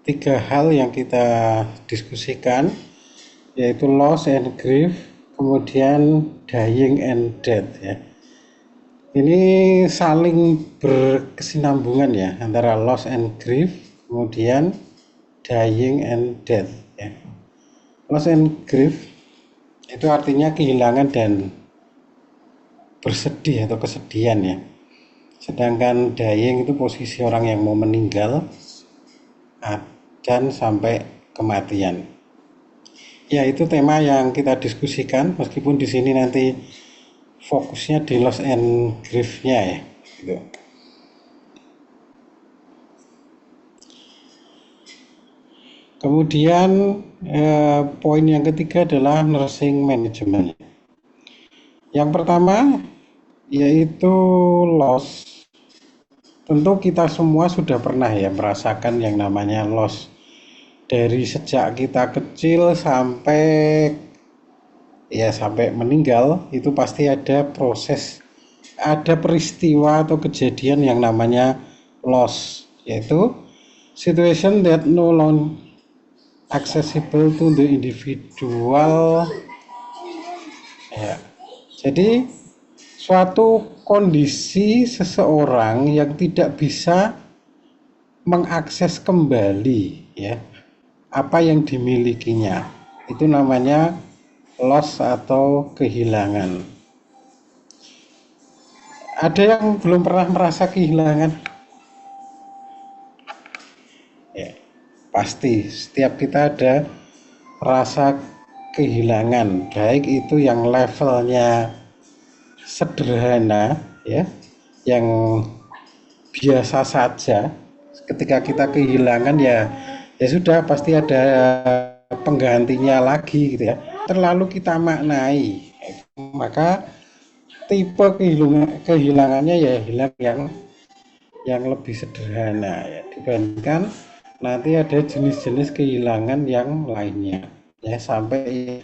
tiga hal yang kita diskusikan, yaitu loss and grief, kemudian dying and death ya. Ini saling berkesinambungan ya, antara loss and grief, kemudian dying and death ya. Loss and grief itu artinya kehilangan dan bersedih atau kesedihan ya. Sedangkan dying itu posisi orang yang mau meninggal dan sampai kematian. Ya, itu tema yang kita diskusikan, meskipun di sini nanti fokusnya di loss and grief-nya ya. Gitu. Kemudian poin yang ketiga adalah nursing management. Yang pertama yaitu loss. Tentu kita semua sudah pernah ya merasakan yang namanya loss. Dari sejak kita kecil sampai meninggal, itu pasti ada proses, ada peristiwa atau kejadian yang namanya loss, yaitu situation that no longer accessible to the individual ya. Jadi suatu kondisi seseorang yang tidak bisa mengakses kembali ya apa yang dimilikinya, itu namanya loss atau kehilangan. Ada yang belum pernah merasa kehilangan? Ya, pasti setiap kita ada rasa kehilangan, baik itu yang levelnya sederhana ya, yang biasa saja. Ketika kita kehilangan ya sudah pasti ada penggantinya lagi gitu ya. Terlalu kita maknai, maka tipe kehilangannya ya hilang yang lebih sederhana ya, dibandingkan nanti ada jenis-jenis kehilangan yang lainnya ya, sampai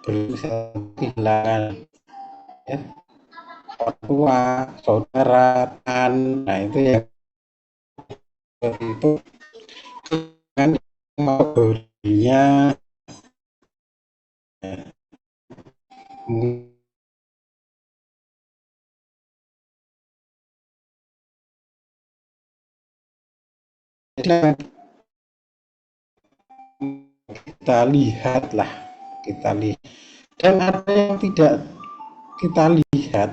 kehilangan ya orang tua, saudara, teman. Nah itu ya, itu kan mau berinya jadi kita lihat dan ada yang tidak kita lihat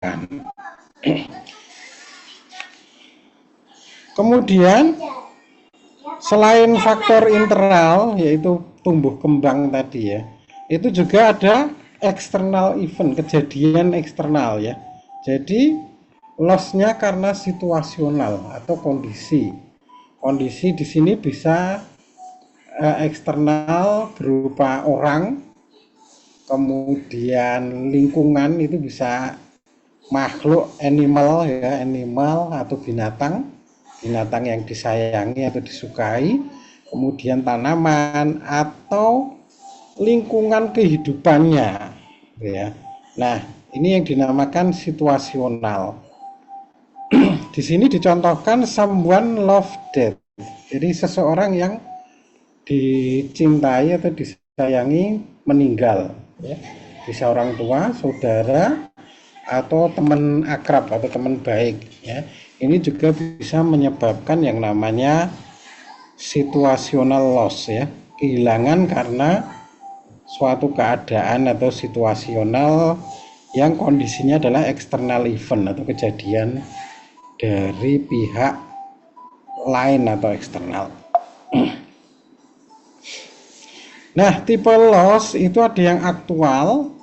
kan. Kemudian selain faktor internal yaitu tumbuh kembang tadi ya, itu juga ada eksternal event, kejadian eksternal ya. Jadi loss-nya karena situasional atau kondisi. Kondisi di sini bisa eksternal berupa orang, kemudian lingkungan, itu bisa makhluk, animal ya, animal atau binatang yang disayangi atau disukai, kemudian tanaman atau lingkungan kehidupannya ya. Nah, ini yang dinamakan situasional. Di sini dicontohkan someone love death. Jadi seseorang yang dicintai atau disayangi meninggal ya. Bisa orang tua, saudara, atau teman akrab atau teman baik ya. Ini juga bisa menyebabkan yang namanya situational loss ya, kehilangan karena suatu keadaan atau situasional yang kondisinya adalah external event atau kejadian dari pihak lain atau eksternal. Nah, tipe loss itu ada yang aktual,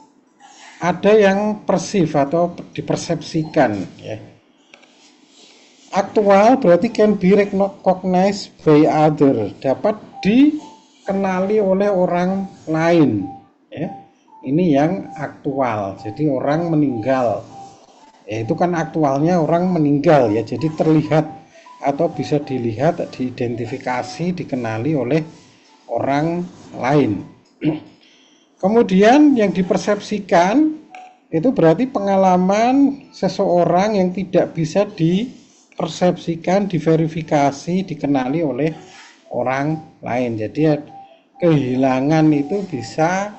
ada yang persif atau dipersepsikan ya. Aktual berarti can be recognized by other, dapat dikenali oleh orang lain ya. Ini yang aktual. Jadi orang meninggal ya, itu kan aktualnya orang meninggal ya, jadi terlihat atau bisa dilihat, diidentifikasi, dikenali oleh orang lain. Kemudian yang dipersepsikan itu berarti pengalaman seseorang yang tidak bisa dipersepsikan, diverifikasi, dikenali oleh orang lain. Jadi kehilangan itu bisa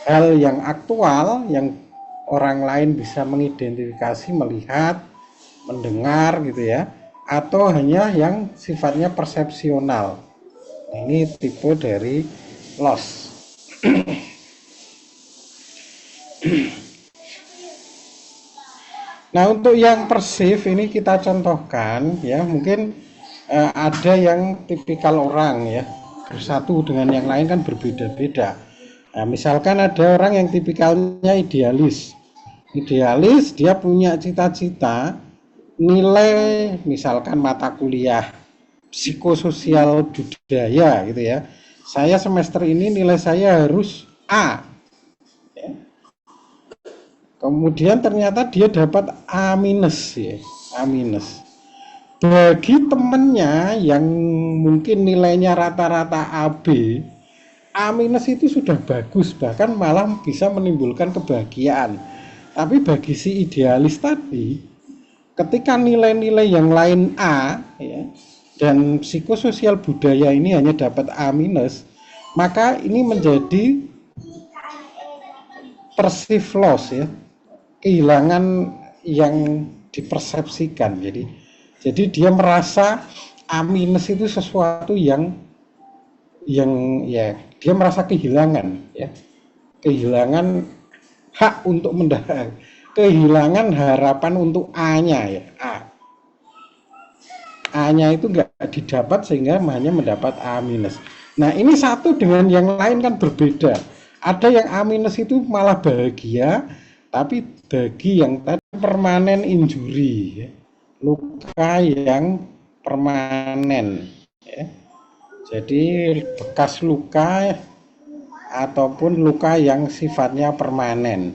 hal yang aktual yang orang lain bisa mengidentifikasi, melihat, mendengar gitu ya, atau hanya yang sifatnya persepsional. Ini tipe dari loss. Nah, untuk yang persif ini kita contohkan ya, mungkin ada yang tipikal orang ya, satu dengan yang lain kan berbeda-beda. Nah, misalkan ada orang yang tipikalnya idealis. Idealis dia punya cita-cita nilai misalkan mata kuliah psikososial budaya gitu ya. Saya semester ini nilai saya harus A. Kemudian ternyata dia dapat A minus ya, A minus. Bagi temennya yang mungkin nilainya rata-rata AB, A minus itu sudah bagus, bahkan malah bisa menimbulkan kebahagiaan. Tapi bagi si idealis tadi, ketika nilai-nilai yang lain A ya, dan psikososial budaya ini hanya dapat A minus, maka ini menjadi perceived loss ya, kehilangan yang dipersepsikan. Jadi dia merasa A minus itu sesuatu yang ya dia merasa kehilangan ya, kehilangan hak untuk mendapat, kehilangan harapan untuk A-nya ya, A-nya itu nggak didapat sehingga hanya mendapat A minus. Nah ini satu dengan yang lain kan berbeda. Ada yang A minus itu malah bahagia, tapi bagi yang tadi permanen injury ya, luka yang permanen ya. Jadi bekas luka ataupun luka yang sifatnya permanen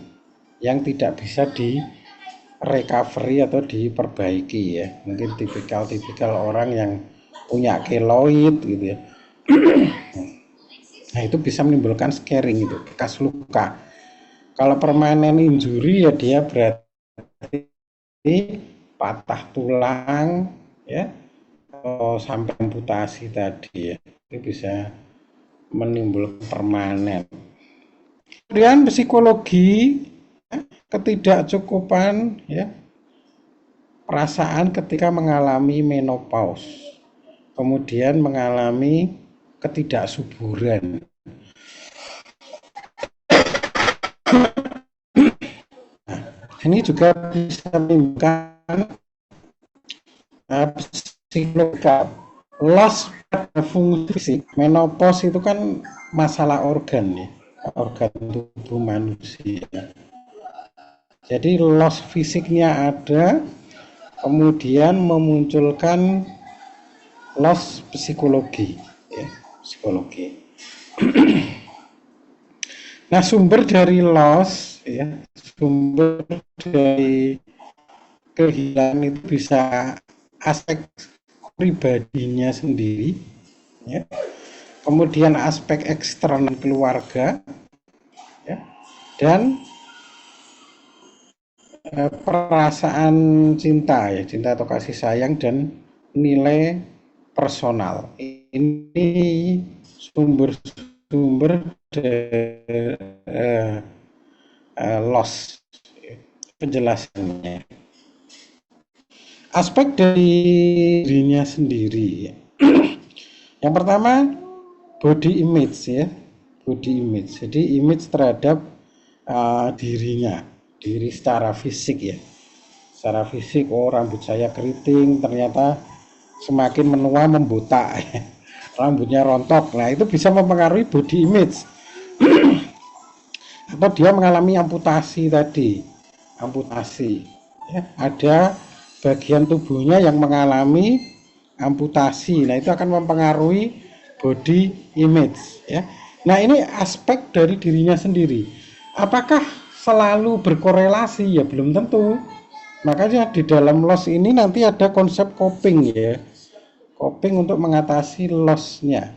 yang tidak bisa di recovery atau diperbaiki ya. Mungkin tipikal orang yang punya keloid gitu ya. Nah itu bisa menimbulkan scarring itu, bekas luka. Kalau permanen injury ya dia berarti patah tulang ya, atau sampai amputasi tadi ya, itu bisa menimbulkan permanen. Kemudian psikologi ya, ketidakcukupan ya, perasaan ketika mengalami menopause, kemudian mengalami ketidaksuburan. Nah, ini juga bisa menimbulkan psikologi loss pada fungsi fisik. Menopause itu kan masalah organ ya, organ tubuh manusia. Jadi loss fisiknya ada, kemudian memunculkan loss psikologi ya, psikologi. Nah sumber dari loss ya, sumber dari kehilangan itu bisa aspek pribadinya sendiri ya, kemudian aspek eksternal keluarga ya, dan perasaan cinta ya, cinta atau kasih sayang dan nilai personal. Ini sumber-sumber loss penjelasannya. Aspek dari dirinya sendiri. Yang pertama body image ya, body image. Jadi image terhadap dirinya, diri secara fisik ya. Secara fisik, oh rambut saya keriting, ternyata semakin menua membotak, rambutnya rontok. Nah itu bisa mempengaruhi body image. Atau dia mengalami amputasi tadi, amputasi. Ya, ada bagian tubuhnya yang mengalami amputasi. Nah itu akan mempengaruhi body image ya. Nah ini aspek dari dirinya sendiri. Apakah selalu berkorelasi? Ya belum tentu. Makanya di dalam loss ini nanti ada konsep coping ya, coping untuk mengatasi lossnya,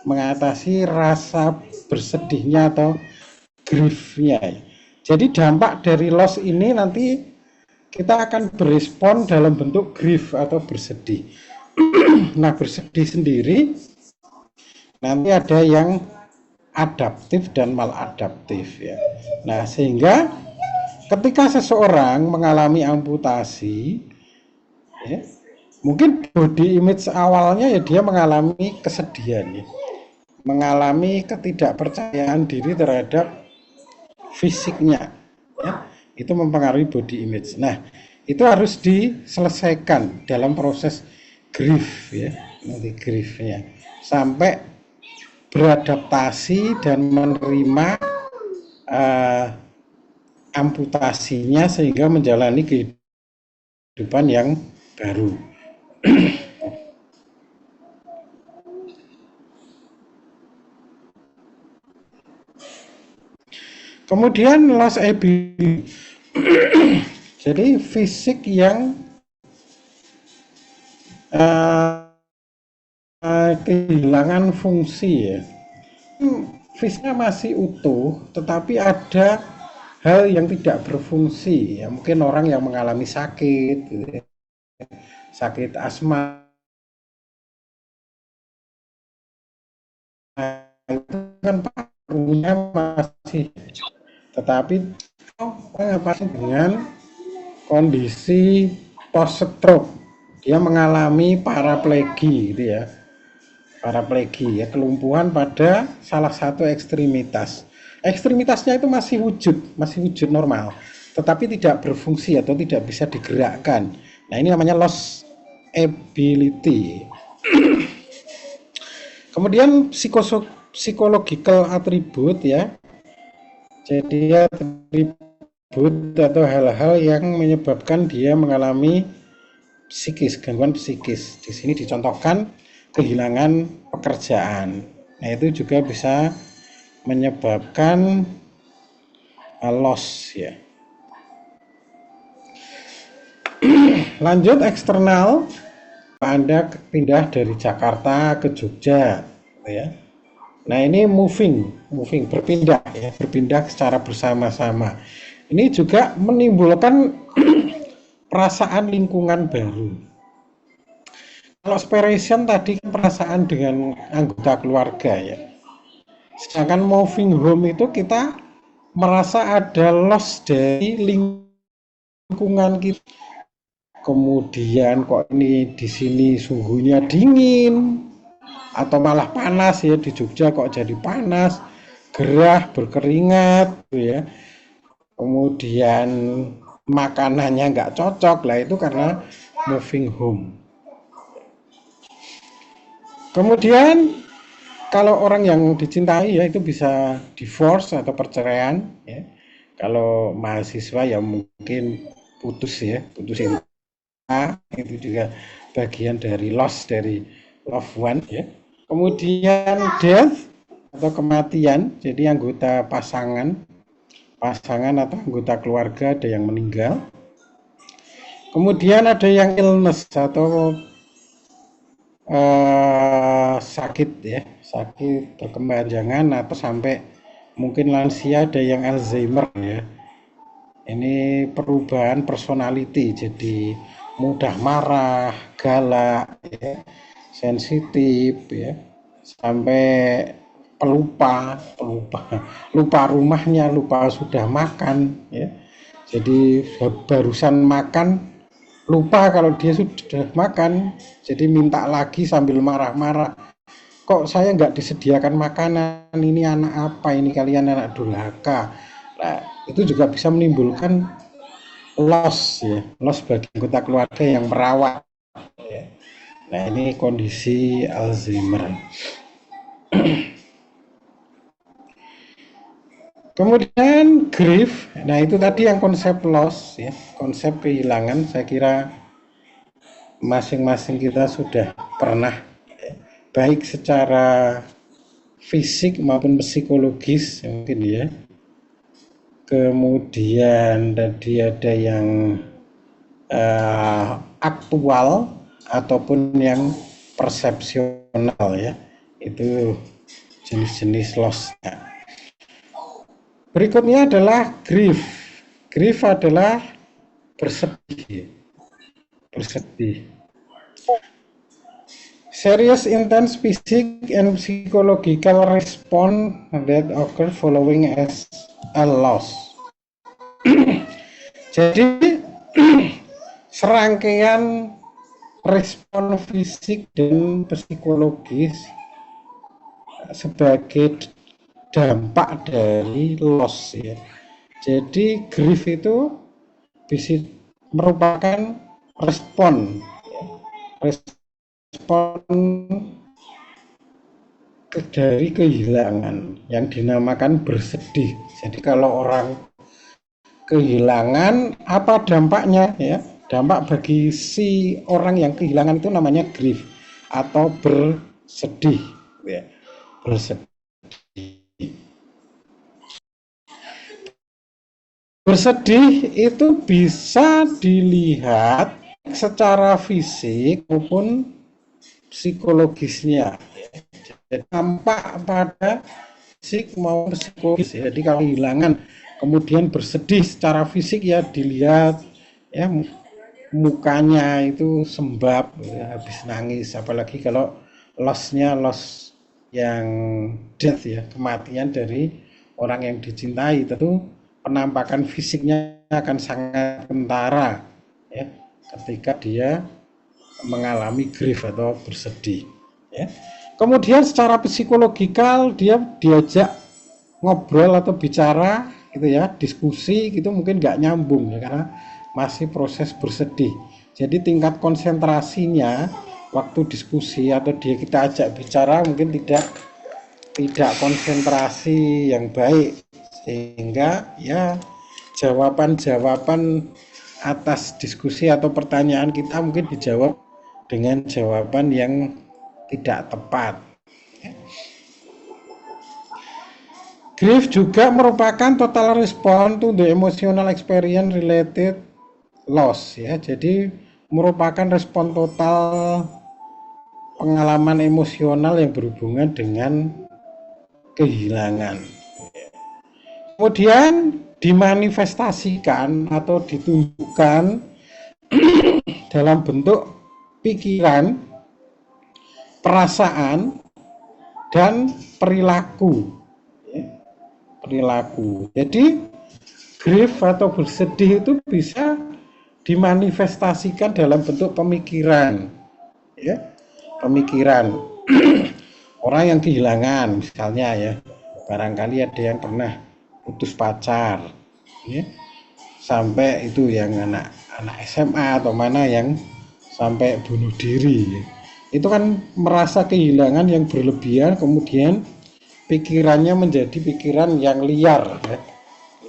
mengatasi rasa bersedihnya atau grief-nya. Jadi dampak dari loss ini nanti kita akan berespon dalam bentuk grief atau bersedih. Nah, bersedih sendiri nanti ada yang adaptif dan maladaptif ya. Nah, sehingga ketika seseorang mengalami amputasi ya, mungkin body image awalnya ya dia mengalami kesedihan ya, mengalami ketidakpercayaan diri terhadap fisiknya ya, itu mempengaruhi body image. Nah, itu harus diselesaikan dalam proses grief ya, nanti griefnya sampai beradaptasi dan menerima amputasinya sehingga menjalani kehidupan yang baru. Kemudian loss ability, jadi fisik yang kehilangan fungsi ya. Fisiknya masih utuh, tetapi ada hal yang tidak berfungsi ya. Mungkin orang yang mengalami sakit, gitu ya. Sakit asma, itu kan parunya masih, tetapi masih dengan kondisi post stroke, dia mengalami paraplegi gitu ya, paraplegi ya, kelumpuhan pada salah satu ekstremitasnya itu masih wujud normal, tetapi tidak berfungsi atau tidak bisa digerakkan. Nah, ini namanya loss ability. Kemudian psychological attribute ya, jadi atribut atau hal-hal yang menyebabkan dia mengalami gangguan psikis. Di sini dicontohkan kehilangan pekerjaan. Nah, itu juga bisa menyebabkan loss ya. Lanjut eksternal, Anda pindah dari Jakarta ke Jogja ya. Nah, ini moving berpindah ya, berpindah secara bersama-sama. Ini juga menimbulkan perasaan lingkungan baru. Kalau separation tadi kan perasaan dengan anggota keluarga ya. Sedangkan moving home itu kita merasa ada loss dari lingkungan kita. Kemudian kok ini di sini suhunya dingin atau malah panas ya, di Jogja kok jadi panas, gerah, berkeringat gitu ya. Kemudian makanannya nggak cocok, lah itu karena moving home. Kemudian kalau orang yang dicintai ya itu bisa divorce atau perceraian ya. Kalau mahasiswa ya mungkin putus ya, putus cinta, itu juga bagian dari loss dari loved one ya. Kemudian death atau kematian, jadi anggota pasangan atau anggota keluarga ada yang meninggal. Kemudian ada yang illness atau sakit ya, sakit berkepanjangan atau sampai mungkin lansia, ada yang Alzheimer ya. Ini perubahan personality, jadi mudah marah, galak ya, sensitif ya, sampai lupa rumahnya, lupa sudah makan ya. Jadi barusan makan lupa kalau dia sudah makan, jadi minta lagi sambil marah-marah, kok saya nggak disediakan makanan, ini anak apa ini, kalian anak durhaka. Nah, itu juga bisa menimbulkan loss ya, loss bagi anggota keluarga yang merawat ya. Nah, ini kondisi Alzheimer. Kemudian grief, nah itu tadi yang konsep loss ya, konsep kehilangan. Saya kira masing-masing kita sudah pernah ya, baik secara fisik maupun psikologis mungkin ya. Kemudian tadi ada yang aktual ataupun yang persepsional ya, itu jenis-jenis lossnya. Berikutnya adalah grief. Grief adalah bersedih. Bersedih. Serious intense physical and psychological response that occur following as a loss. Jadi serangkaian respon fisik dan psikologis sebagai dampak dari loss ya. Jadi grief itu bisa merupakan respon dari kehilangan yang dinamakan bersedih. Jadi kalau orang kehilangan, apa dampaknya ya? Dampak bagi si orang yang kehilangan itu namanya grief atau bersedih ya. Bersedih. Bersedih itu bisa dilihat secara fisik maupun psikologisnya. Jadi tampak pada fisik maupun psikologis. Jadi kalau kehilangan kemudian bersedih secara fisik ya dilihat ya mukanya itu sembab ya, habis nangis, apalagi kalau loss-nya loss yang death ya, kematian dari orang yang dicintai, tentu penampakan fisiknya akan sangat kentara ya ketika dia mengalami grief atau bersedih ya. Kemudian secara psikologikal dia diajak ngobrol atau bicara gitu ya, diskusi gitu mungkin nggak nyambung ya karena masih proses bersedih. Jadi tingkat konsentrasinya waktu diskusi atau dia kita ajak bicara mungkin tidak konsentrasi yang baik, sehingga ya jawaban-jawaban atas diskusi atau pertanyaan kita mungkin dijawab dengan jawaban yang tidak tepat. Grief juga merupakan total response to the emotional experience related loss ya. Jadi merupakan respon total pengalaman emosional yang berhubungan dengan kehilangan. Kemudian dimanifestasikan atau ditunjukkan dalam bentuk pikiran, perasaan, dan perilaku. Jadi grief atau bersedih itu bisa dimanifestasikan dalam bentuk pemikiran ya, pemikiran. Orang yang kehilangan misalnya ya, barangkali ada yang pernah putus pacar ya, sampai itu yang anak SMA atau mana yang sampai bunuh diri ya. Itu kan merasa kehilangan yang berlebihan, kemudian pikirannya menjadi pikiran yang liar ya.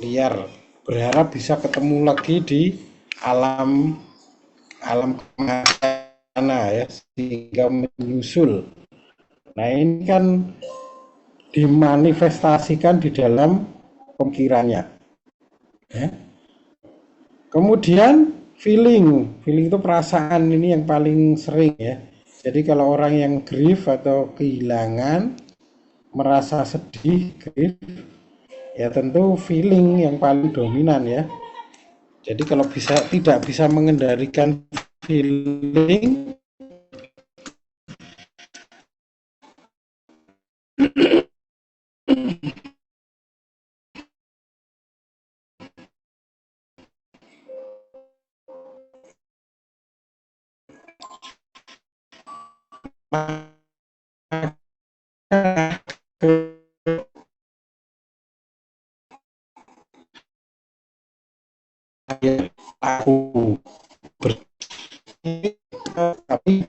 Liar, berharap bisa ketemu lagi di alam kemana ya, sehingga menyusul. Nah ini kan dimanifestasikan di dalam pemikirannya ya. Kemudian feeling itu perasaan, ini yang paling sering ya. Jadi kalau orang yang grief atau kehilangan merasa sedih, grief, ya tentu feeling yang paling dominan ya. Jadi kalau tidak bisa mengendalikan feeling, aku berpikir tapi